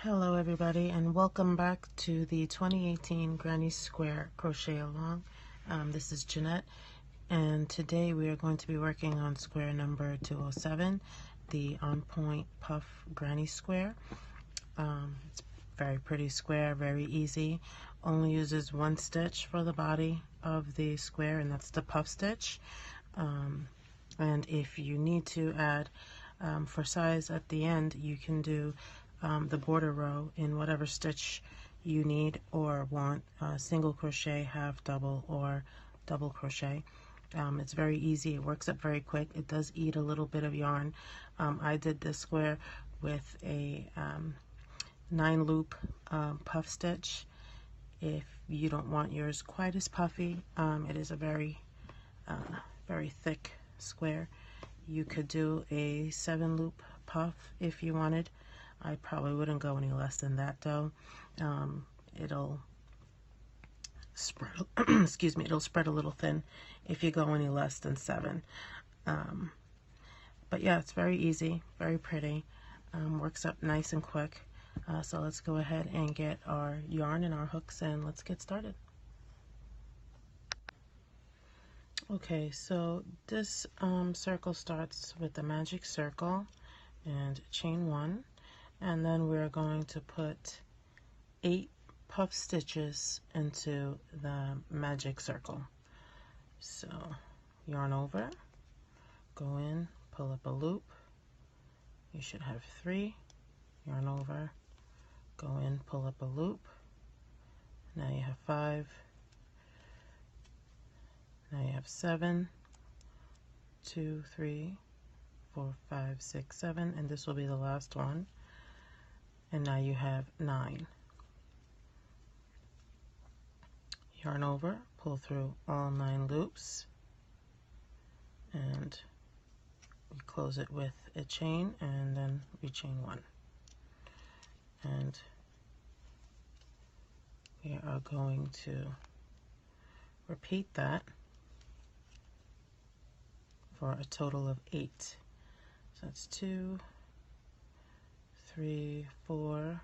Hello everybody, and welcome back to the 2018 Granny Square Crochet Along. This is Jeanette, and today we are going to be working on square number 207, the On Point Puff Granny Square. It's a very pretty square, very easy. Only uses one stitch for the body of the square, and that's the puff stitch. And if you need to add for size at the end, you can do the border row in whatever stitch you need or want, single crochet, half double, or double crochet. It's very easy. It works up very quick. It does eat a little bit of yarn. I did this square with a 9-loop puff stitch. If you don't want yours quite as puffy, it is a very thick square. You could do a 7-loop puff if you wanted. I probably wouldn't go any less than that though. It'll spread, excuse me, it'll spread a little thin if you go any less than 7. But yeah, it's very easy, very pretty, works up nice and quick. So let's go ahead and get our yarn and our hooks and let's get started. Okay, so this circle starts with the magic circle and chain 1. And then we're going to put 8 puff stitches into the magic circle. So yarn over, go in, pull up a loop. You should have 3. Yarn over, go in, pull up a loop. Now you have 5. Now you have 7, 2, 3, 4, 5, 6, 7, and this will be the last one. And now you have 9. Yarn over, pull through all 9 loops, and we close it with a chain, and then we chain 1. And we are going to repeat that for a total of 8. So that's 2, 3, 4,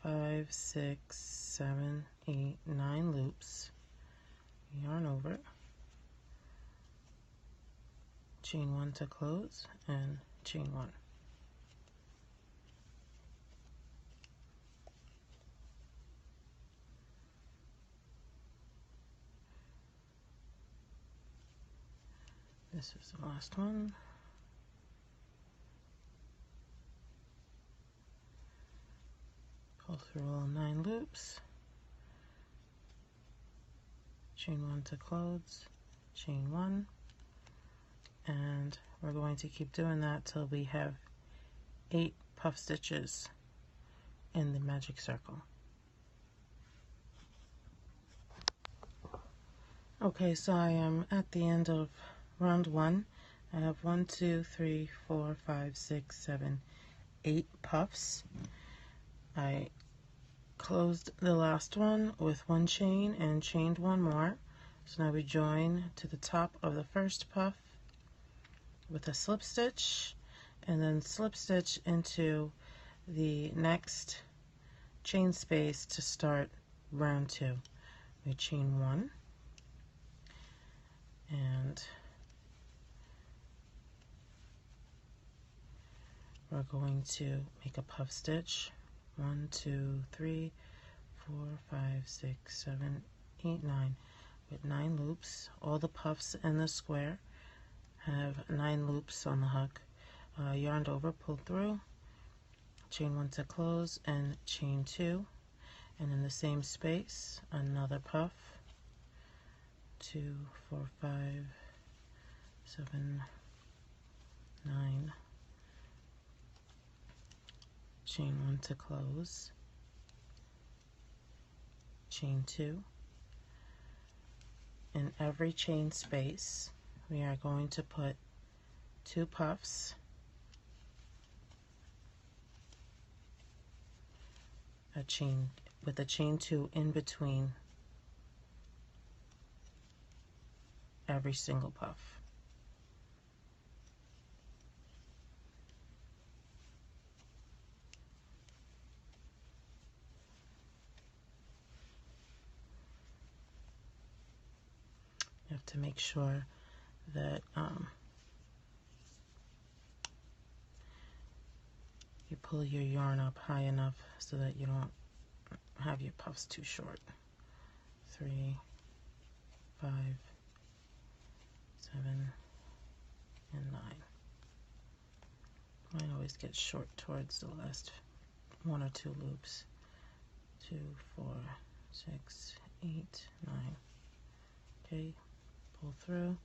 5, 6, 7, 8, 9 loops. Yarn over, chain 1 to close, and chain 1. This is the last one. Pull through all 9 loops, chain 1 to close, chain 1, and we're going to keep doing that till we have 8 puff stitches in the magic circle. Okay, so I am at the end of round 1. I have 1, 2, 3, 4, 5, 6, 7, 8 puffs. I closed the last one with 1 chain and chained 1 more. So now we join to the top of the first puff with a slip stitch, and then slip stitch into the next chain space to start round 2. We chain 1, and we're going to make a puff stitch. 1, 2, 3, 4, 5, 6, 7, 8, 9 with 9 loops. All the puffs in the square have 9 loops on the hook. Yarned over, pull through, chain 1 to close, and chain 2. And in the same space, another puff. 2, 4, 5, 7, 9. Chain 1 to close, chain 2. In every chain space, we are going to put 2 puffs, a chain with a chain 2 in between every single puff. have to make sure that you pull your yarn up high enough so that you don't have your puffs too short. 3, 5, 7, and 9. Mine always gets short towards the last 1 or 2 loops. 2, 4, 6, 8, 9. Okay, pull through,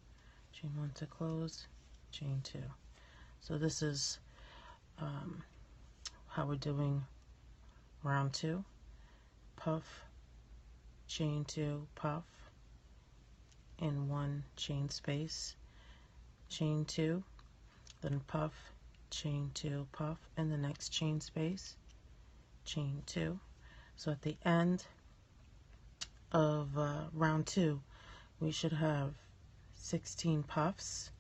chain 1 to close, chain 2. So this is how we're doing round 2. Puff, chain 2, puff, in 1 chain space, chain 2, then puff, chain 2, puff, in the next chain space, chain 2. So at the end of round 2, we should have 16 puffs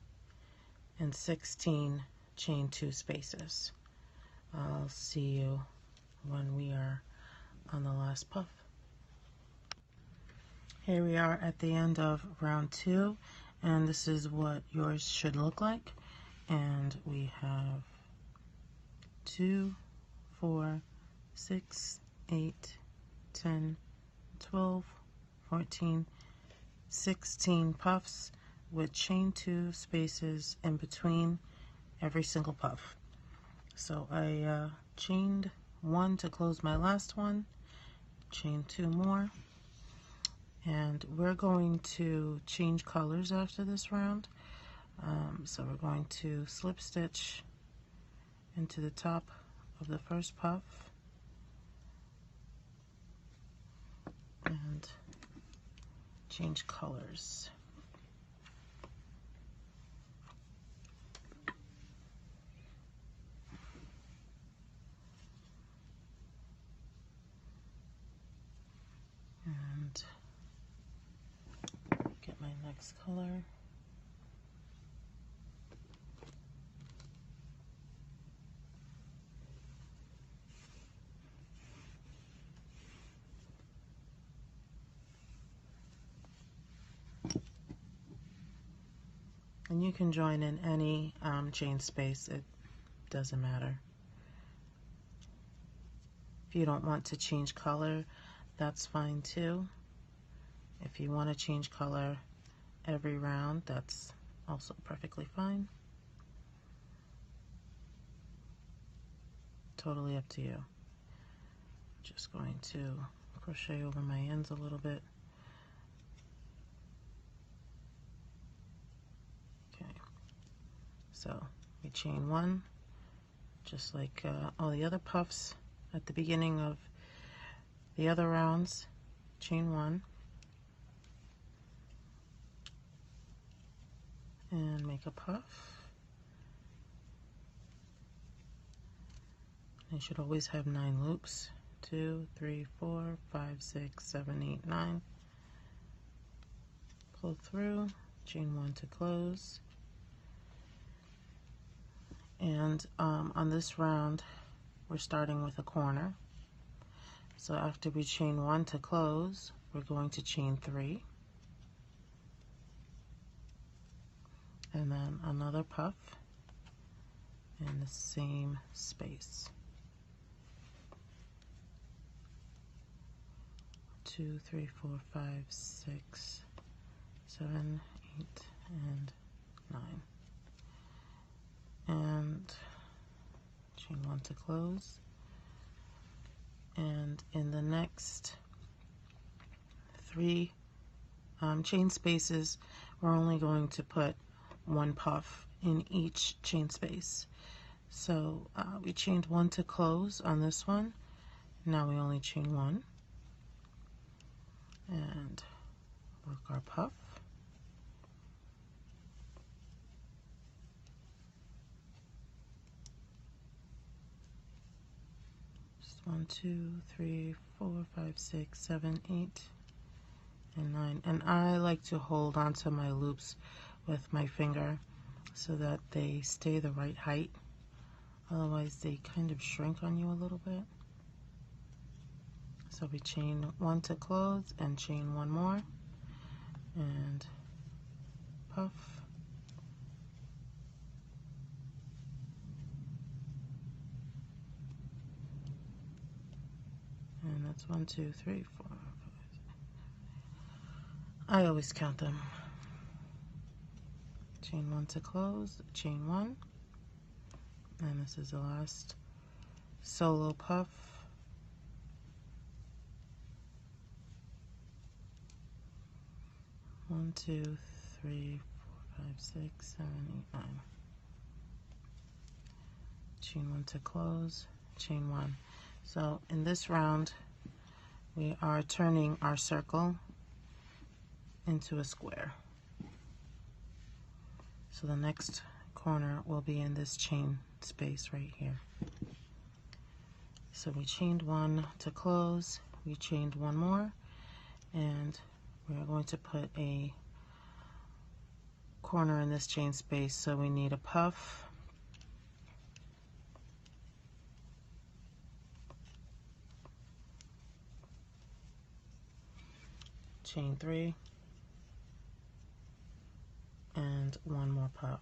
and 16 chain 2 spaces. I'll see you when we are on the last puff. Here we are at the end of round 2, and this is what yours should look like. And we have 2, 4, 6, 8, 10, 12, 14, 16 puffs with chain 2 spaces in between every single puff. So I chained 1 to close my last one, chain 2 more, and we're going to change colors after this round. So we're going to slip stitch into the top of the first puff and change colors. And get my next color. And you can join in any chain space, it doesn't matter. If you don't want to change color, that's fine too. If you want to change color every round, that's also perfectly fine. Totally up to you. Just going to crochet over my ends a little bit. Okay, so we chain 1, just like all the other puffs at the beginning of the other rounds. Chain 1 and make a puff. You should always have 9 loops. 2, 3, 4, 5, 6, 7, 8, 9. Pull through, chain 1 to close. And on this round, we're starting with a corner. So after we chain 1 to close, we're going to chain 3. And then another puff in the same space. 2, 3, 4, 5, 6, 7, 8, and 9. And chain 1 to close. And in the next 3 chain spaces, we're only going to put 1 puff in each chain space. So we chained 1 to close on this one. Now we only chain 1 and work our puff. Just 1, 2, 3, 4, 5, 6, 7, 8, and 9. And I like to hold onto my loops with my finger so that they stay the right height. Otherwise they kind of shrink on you a little bit. So we chain 1 to close and chain 1 more and puff. And that's 1, 2, 3, 4, 5. I always count them. Chain 1 to close, chain 1. And this is the last solo puff. 1, 2, 3, 4, 5, 6, 7, 8, 9. Chain 1 to close, chain 1. So in this round, we are turning our circle into a square. So the next corner will be in this chain space right here. So we chained 1 to close, we chained 1 more, and we're going to put a corner in this chain space. So we need a puff, chain 3, and 1 more puff.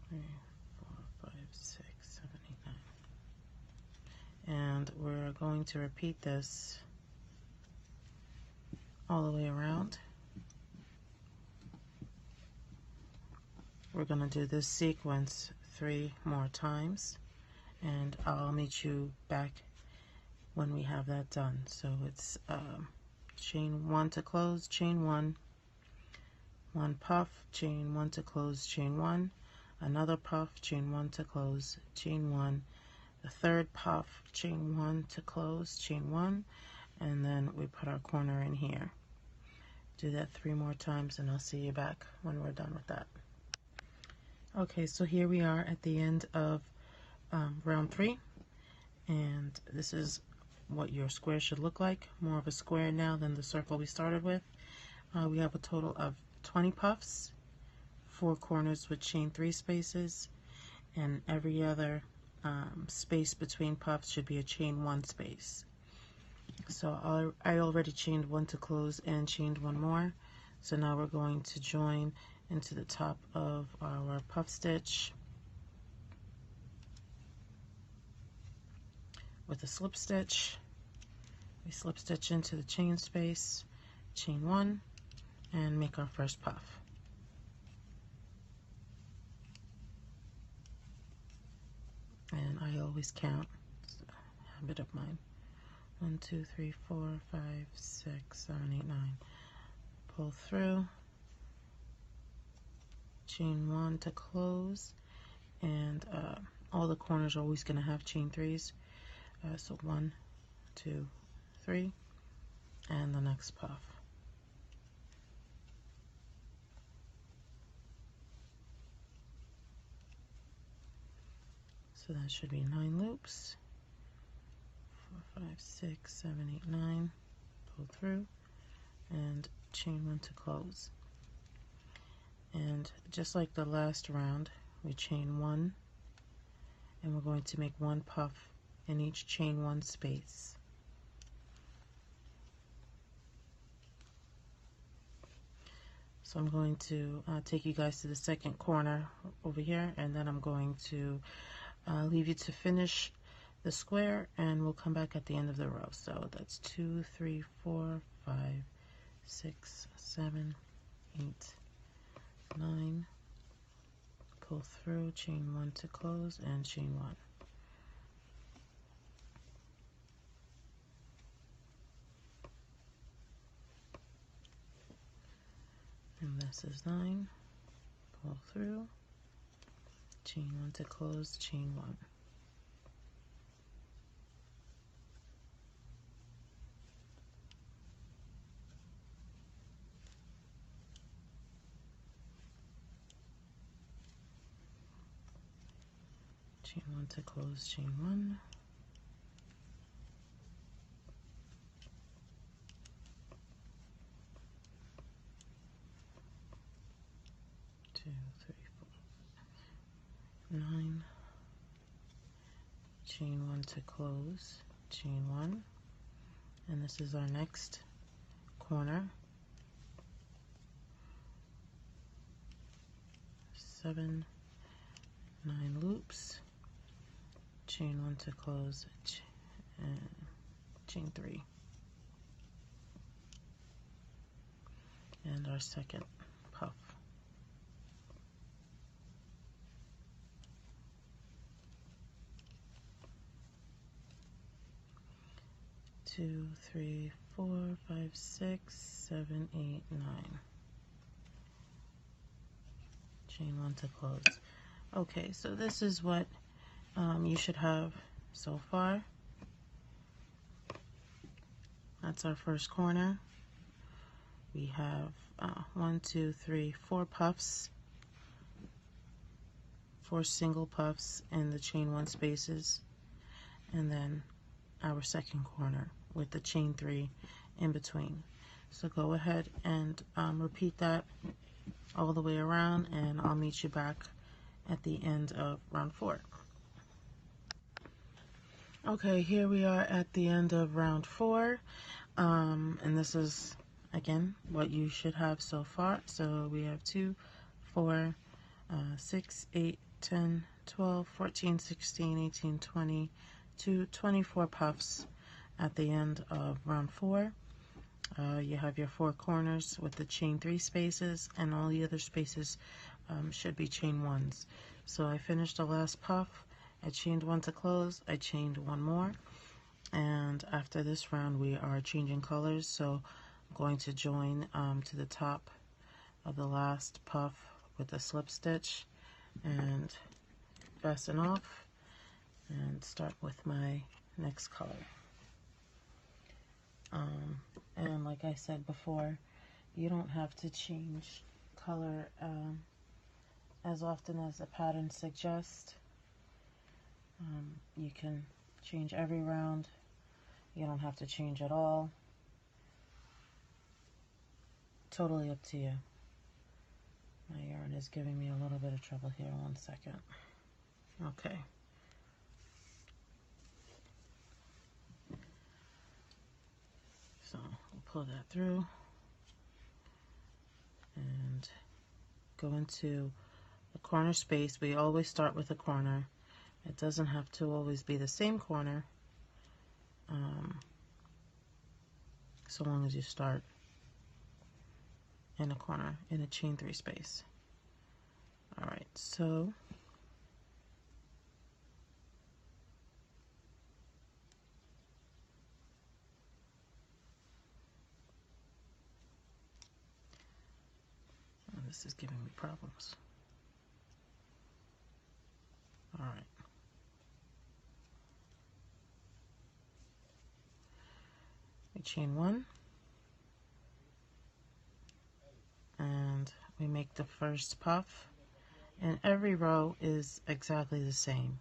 Three, 4, 5, 6, 7, 8, 9. And we're going to repeat this all the way around. We're going to do this sequence 3 more times, and I'll meet you back when we have that done. So it's chain 1 to close, chain 1, 1 puff, chain 1 to close, chain 1, another puff, chain 1 to close, chain 1, the third puff, chain 1 to close, chain 1, and then we put our corner in here. Do that 3 more times, and I'll see you back when we're done with that. Okay, so here we are at the end of round 3, and this is what your square should look like. More of a square now than the circle we started with. We have a total of 20 puffs, 4 corners with chain 3 spaces, and every other space between puffs should be a chain 1 space. So I already chained 1 to close and chained 1 more. So now we're going to join into the top of our puff stitch with a slip stitch. We slip stitch into the chain space, chain 1, and make our first puff. And I always count, it's a habit of mine. 1, 2, 3, 4, 5, 6, 7, 8, 9. Pull through, chain 1 to close, and all the corners are always going to have chain 3s. So 1, 2, 3, and the next puff. So that should be 9 loops. 4, 5, 6, 7, 8, 9. Pull through and chain 1 to close. And just like the last round, we chain 1, and we're going to make 1 puff in each chain 1 space. So I'm going to take you guys to the second corner over here, and then I'm going to leave you to finish the square, and we'll come back at the end of the row. So that's 2, 3, 4, 5, 6, 7, 8, 9. Pull through, chain 1 to close, and chain 1. And this is 9. Pull through, chain 1 to close, chain 1. Chain 1 to close, chain 1. 2, 3, 4, 9. Chain 1 to close, chain 1, and this is our next corner. 7, 9 loops, chain 1 to close, and chain 3, and our second puff. 2, 3, 4, 5, 6, 7, 8, 9. Chain 1 to close. Okay, so this is what you should have so far. That's our first corner. We have 1, 2, 3, 4 puffs, 4 single puffs in the chain 1 spaces, and then our second corner with the chain 3 in between. So go ahead and repeat that all the way around, and I'll meet you back at the end of round 4. Okay, here we are at the end of round 4, and this is again what you should have so far. So we have 2, 4, 6, 8, 10, 12, 14, 16, 18, 20, 24 puffs at the end of round 4. You have your 4 corners with the chain 3 spaces, and all the other spaces should be chain 1s. So I finished the last puff, I chained 1 to close, I chained 1 more, and after this round we are changing colors. So I'm going to join to the top of the last puff with a slip stitch and fasten off and start with my next color. And like I said before, you don't have to change color as often as the pattern suggests. You can change every round. You don't have to change at all. Totally up to you. My yarn is giving me a little bit of trouble here. 1 second. Okay. So we'll pull that through and go into the corner space. We always start with a corner. It doesn't have to always be the same corner, so long as you start in a corner in a chain 3 space. Alright, so this is giving me problems. Alright. We chain 1, and we make the first puff, and every row is exactly the same.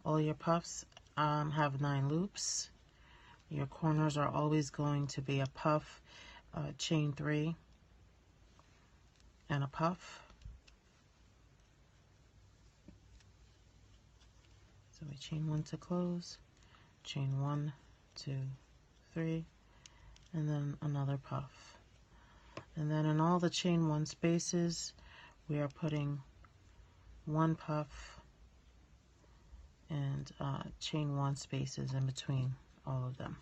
All your puffs have 9 loops. Your corners are always going to be a puff, chain 3, and a puff. So we chain 1 to close, chain 1, 2, 3, and then another puff. And then in all the chain 1 spaces, we are putting 1 puff and chain 1 spaces in between all of them.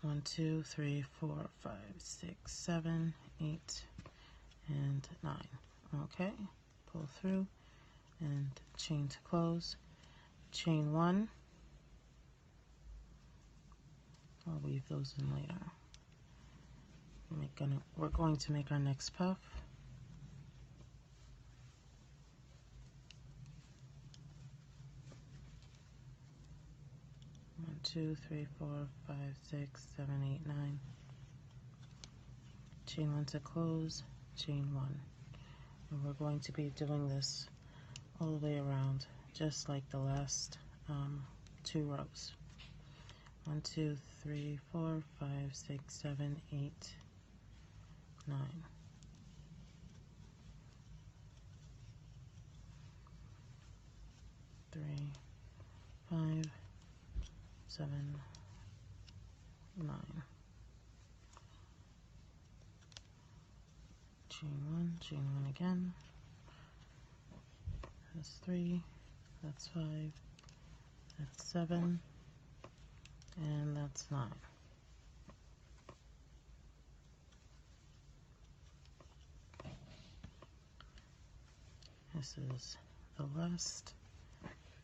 1, 2, 3, 4, 5, 6, 7, 8, and 9. Okay, pull through and chain to close, chain 1. I'll weave those in later. We're going to make our next puff. 1, 2, 3, 4, 5, 6, 7, 8, 9. Chain 1 to close, chain 1. And we're going to be doing this all the way around, just like the last 2 rows. 1, 2, 3, 4, 5, 6, 7, 8, 9. 3, 5, 7, 9. Chain 1, chain 1 again. That's 3, that's 5, that's 7, and that's 9. This is the last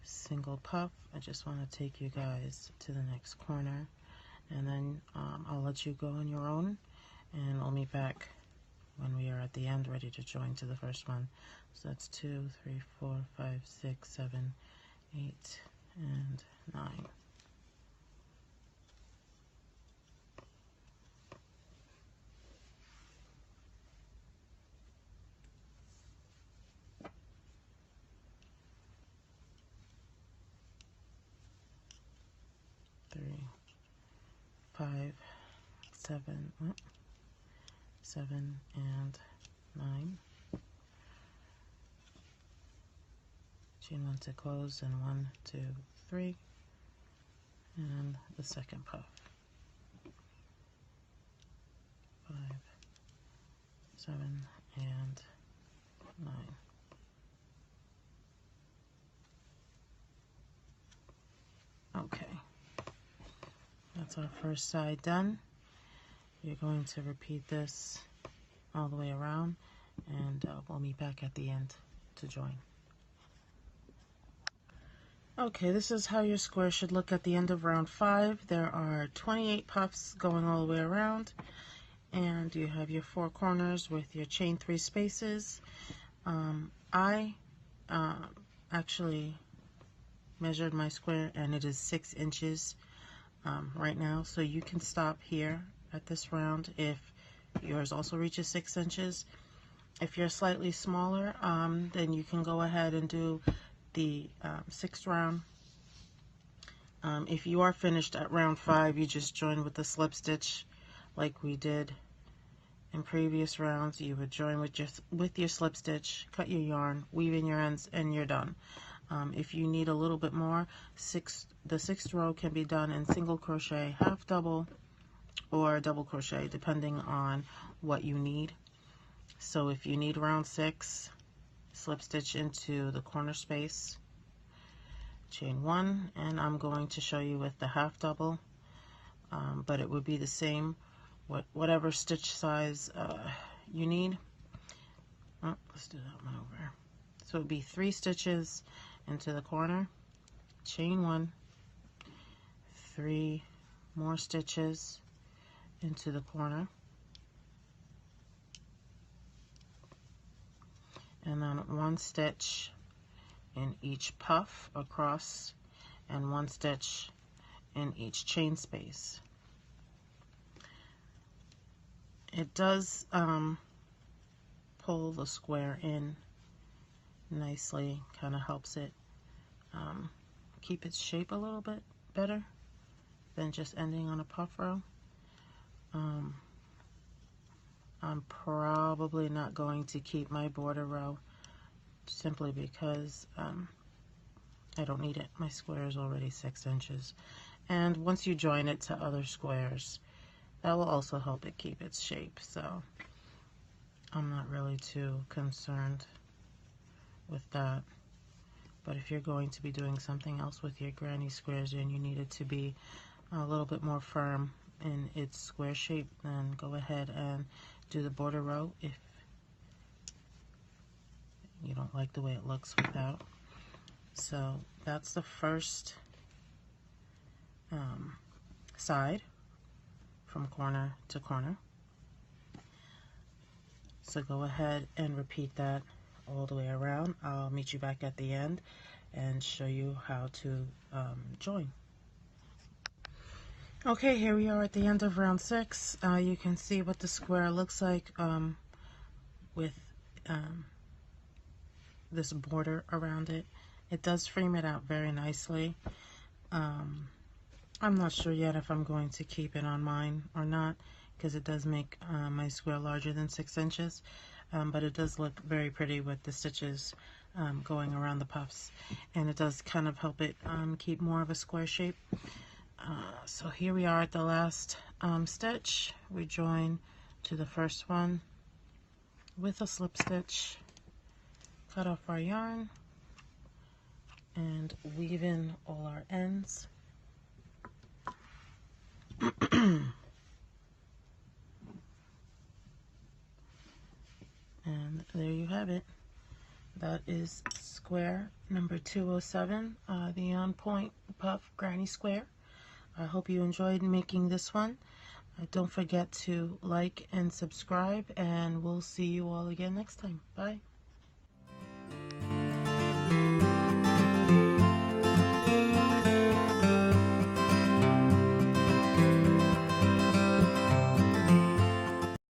single puff. I just want to take you guys to the next corner, and then I'll let you go on your own, and I'll meet back when we are at the end ready to join to the first one. So that's 2, 3, 4, 5, 6, 7, 8, and 9. Three, 5, 7, 7, and 9. Chain 1 to close, and 1, 2, 3, and the second puff. 5, 7, and 9. Okay, that's our first side done. You're going to repeat this all the way around, and we'll meet back at the end to join. Okay, this is how your square should look at the end of round 5. There are 28 puffs going all the way around, and you have your 4 corners with your chain 3 spaces. I actually measured my square, and it is 6 inches right now, so you can stop here at this round if yours also reaches 6 inches. If you're slightly smaller, then you can go ahead and do the 6th round. If you are finished at round 5, you just join with the slip stitch like we did in previous rounds. You would join with your slip stitch, cut your yarn, weave in your ends, and you're done. If you need a little bit more, the 6th row can be done in single crochet, half double, or double crochet, depending on what you need. So if you need round 6, slip stitch into the corner space, chain 1, and I'm going to show you with the half double, but it would be the same, whatever stitch size you need. Oh, let's do that one over. So it would be 3 stitches into the corner, chain 1, 3 more stitches into the corner, and then 1 stitch in each puff across, and 1 stitch in each chain space. It does pull the square in nicely, kind of helps it keep its shape a little bit better than just ending on a puff row. I'm probably not going to keep my border row simply because I don't need it. My square is already 6 inches. And once you join it to other squares, that will also help it keep its shape. So I'm not really too concerned with that. But if you're going to be doing something else with your granny squares and you need it to be a little bit more firm in its square shape, then go ahead and do the border row if you don't like the way it looks without. So that's the first side from corner to corner. So go ahead and repeat that all the way around. I'll meet you back at the end and show you how to join. Okay, here we are at the end of round 6. You can see what the square looks like with this border around it. It does frame it out very nicely. I'm not sure yet if I'm going to keep it on mine or not, because it does make my square larger than 6 inches. But it does look very pretty with the stitches going around the puffs, and it does kind of help it keep more of a square shape. So here we are at the last stitch. We join to the first one with a slip stitch, cut off our yarn, and weave in all our ends. And there you have it. That is square number 207, the on point puff granny square. I hope you enjoyed making this one. Don't forget to like and subscribe, and we'll see you all again next time. Bye.